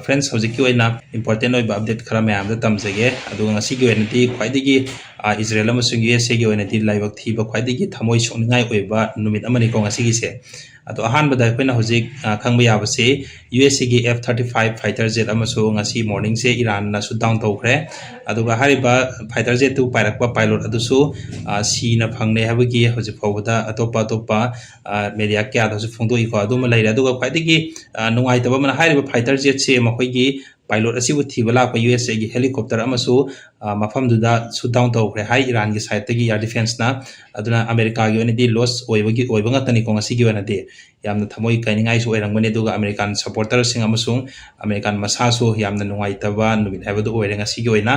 Friends, hojiki oina important oiba update khara mayam da tamjage aduga ngasigi oinati khwaidigi Israel amasung USA gi oinati laibak thiba khwaidigi thamoi songngai oiba numit amani ko ngasigi se ado ahan bada koina hojik khangba yabase USA gi f-35 fighter jet amasu ngasi morning se Iran na shootdown tawkhre aduga hariba fighter jet tu pairakpa pilot adusu si na phangne habagi hojik fawda atopa media kya da su phongdoi ko aduma laira aduga khwaidigi nungai taba mana hariba fighter jet se makhoi pilot asibu thibala ko USA gi helicopter amasu mafam duda shootdown tawkhre hai Iran gi side gi air defense na aduna America gi onidi loss oibanga tani ko ngasi gi onadi yamna thamoi kainingai su oirangmani duga American supporter sing amasung American masa su yamna nungai taba numin habadu oirenga sigi oina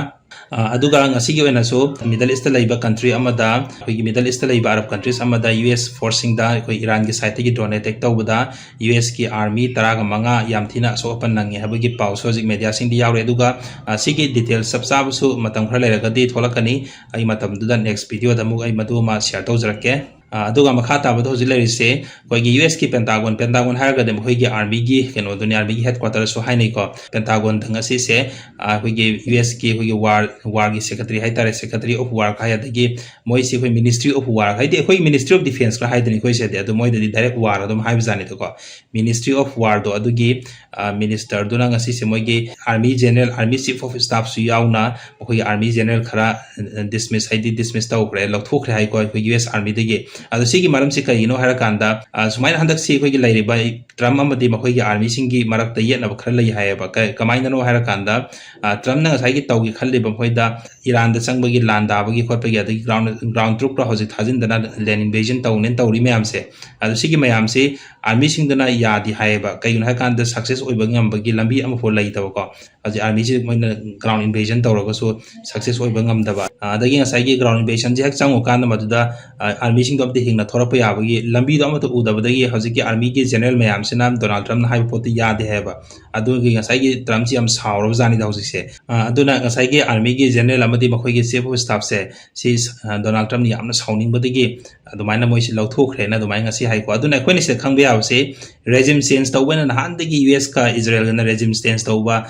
aduga ngasi gi oina so Middle East laiba country amada koi Middle East laiba Arab countries amada US forcing da koi Iran gi side gi drone attack tawbuda US ki army taraga manga yamthina so open nangi habagi pau so jik media sing di yaure duga sigi details subsab su matam khara leraga di tholakani ai matam duda next video da mug ai madu ma share tawjarake aduga makha tabado hojilari se koi US ki Pentagon haraga dem koi gi army gi keno dunia army gi headquarters so hainai ko Pentagon thangasi se koi gi US ki koi war gi secretary haitare secretary of war kha yadagi moi si koi ministry of war haide koi ministry of defense kha haidani koi se de adu moi de direct war adum haibjani to ko ministry of war do adugi minister duna ngasi se moi gi army general army chief of staff su yauna koi army general khara dismiss tawkre lokthokre hai ko US army degi adu sigi maram se kai no hara kanda sumaina handak si koi gi lairiba Trump amadi makoi gi army singi marak ta yetna ba khara lai hai ba kamaina no hara kanda Trump na ngasai gi tawgi khalli ba hoida Iran da changba gi landa ba gi khotpa gi adu ground troop ra hoji thajin dana land invasion tawnen tawri mayam se adu sigi mayam se army sing dana yadi hai ba kai no hara kanda success oiba ngam ba gi lambi am fo lai taw ko adu army ji moina ground invasion tawra so success oiba ngam da ba adagi ngasai gi ground invasion ji hak changu kanda maduda army sing do hingna thorapa yabagi lambi do amatu udabadagi hojiki army gi general mayam sinam Donald Trump na haiba poti yade heba adugi ngasai gi Trump ji am sauro jani da hojik se aduna ngasai gi army gi general amadi makhoi gi chief of staff se si Donald Trump ni amna sauning badagi adumaina moi si lauthokre na adumai ngasi hai ko aduna khoi ni se khangbe yabse regime change tawbana na handagi US ka Israel na regime change tawba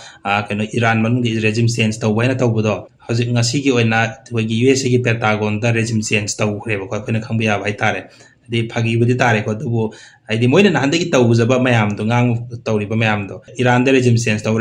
keno Iran manung gi regime change tawba na tawbudo hojik ngasi gi oina gi US gi Pentagon da regime change tawkhre ba ko khoi na khangbe yab hai tare di phagi budi tare ko dubu aidi moina na handagi tawjaba mayam do ngang tawriba mayam do Iran da regime change taw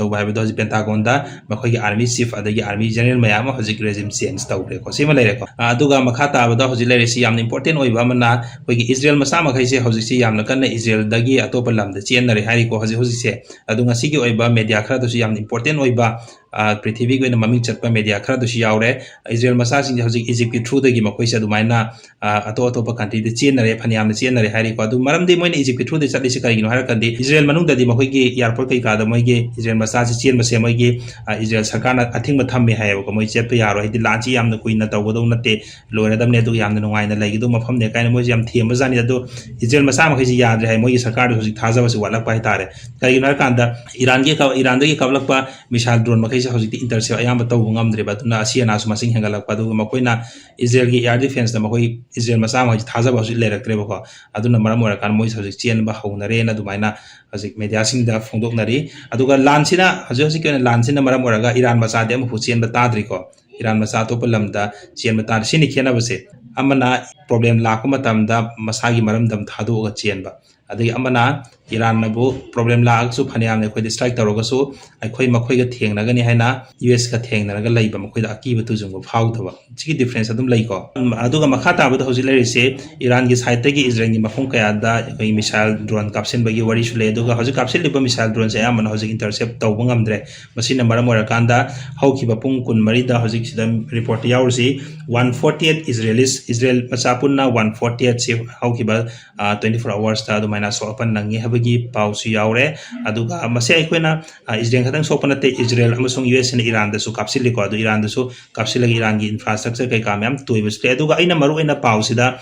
ba do Pentagon da makhoi gi army chief adagi army general mayam hojik regime change tawre ko sima lere ko aduga makha ta ba do hojik lere si yam important oiba mana koi gi Israel masa makhai se hojik si yam na kan Israel dagi atopa lam da chen na re hari ko hojik se adunga si gi oiba media khara do si yam important oiba Prithvi ko na maming chatpa media khara do si yaure Israel masa sing hojik Egypt ki through dagi makhoi se adumaina atopa country de chen na re phaniam na chen na re hari ko maram di moina Egypt through de chali se kai gino har kandi Israel manung da di makhoi gi airport kai ka da moi gi Israel masa se chen ma se moi gi Israel sarkar na athing ma thammi hai ko moi chet pa yaro hidi lanchi yam na kuina taw go do natte lore dam ne du yam na ngai na lai gi du mafam ne kai na moi yam thiam jani da du Israel masa ma kai ji yad hai moi sarkar du hojik thaja ba se wala pa tare kai gino har kanda Iran da gi kablak pa missile drone ma kai se hojik intercept ayam ba taw ngam dre ba na asiana su masing hangalak pa du ma koina Israel gi air defense da ma koi Israel masa ma thaja ba su le rak tre ba ko aduna maram ora kan moi hojik chen ba haunare na dumaina hojik media sing da phongdok nari aduga lansina hojik ke lansina maram ora ga Iran masa de mu chen ba tadri ko Iran masa to palam da chen ba tar sini khena ba se amana problem la ko matam da masa gi maram dam thado ga chen ba adagi amana Iran na bu problem la su phaniam ne khoi strike taroga su khoi makhoi ga theng na ga ni haina US ka theng na ga laiba makhoi da aki ba tu jung phau thaba chi difference adum lai ko aduga makha ta ba da hoji lai se Iran gi side gi Israel gi mafung kaya da khoi missile drone caption ba gi wari su le aduga hoji caption liba missile drone se amana hoji intercept taw bangam dre masina maram ora kanda hauki ba pung kun mari da hoji sidam report yaur si 148 Israel masapun na 148 se hauki ba 24 hours ta do maina so open nangi gi pau su yaure aduga mase aikoina Israel khatang sopana te Israel amasung US and Iran da su kapsil ko adu Iran da su kapsil gi Iran gi infrastructure kai kam yam toibus le aduga aina maru aina pau sida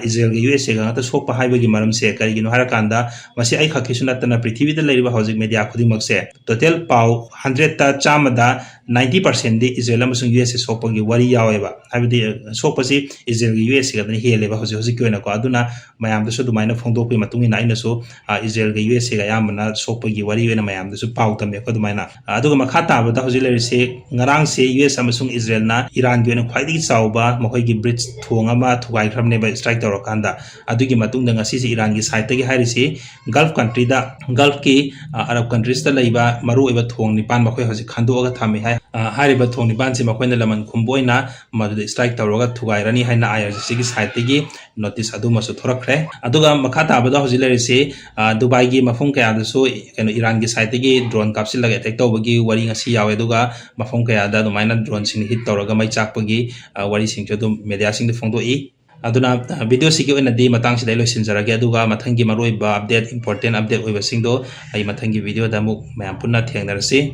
Israel gi US ga ta sokpa haiba gi maram se kai gi no harakanda mase ai khakhi sunatana prithvi da leiriba hojik media khudimak se total pau 100 ta chama da 90% di Israel amasung US sokpa gi wari yaweba habidi sokpa si Israel gi US ga da hele ba hojik ko na ko aduna mayam da su dumaina phongdok pe matungina aina so Israel Israel ga US ga yamana sokpagi wari wena mayam da su pau tambe ko dumaina aduga makha tabada hoji lerise ngarang se US amasung Israel na Iran gi wena khwaidi chawba makhoi gi bridge thonga ma thugai khramne ba strike tawra kanda adugi matung da ngasi si Iran gi side gi hairisi Gulf country da Gulf ki Arab countries da laiba maru eba thong nipan makhoi hoji khando ga thami hai hariba thong nipan se makhoi na laman khumboina madu strike tawra ga thugai rani haina IRGC gi side gi notice adu masu thorakre aduga makha tabada hoji lerise Dubai gi mafung kaya da so kano Iran gi side gi drone kapsil laga attack tawbagi wari ngasi yawe aduga mafung kaya da dumaina drone sing hit tawra ga mai chakpagi wari sing chodum media sing de phongdo I aduna video sigi oina di matang sidai loisin jarage aduga mathangi maroi ba update important update oiba singdo ai mathangi video da mu mayam punna thengnarasi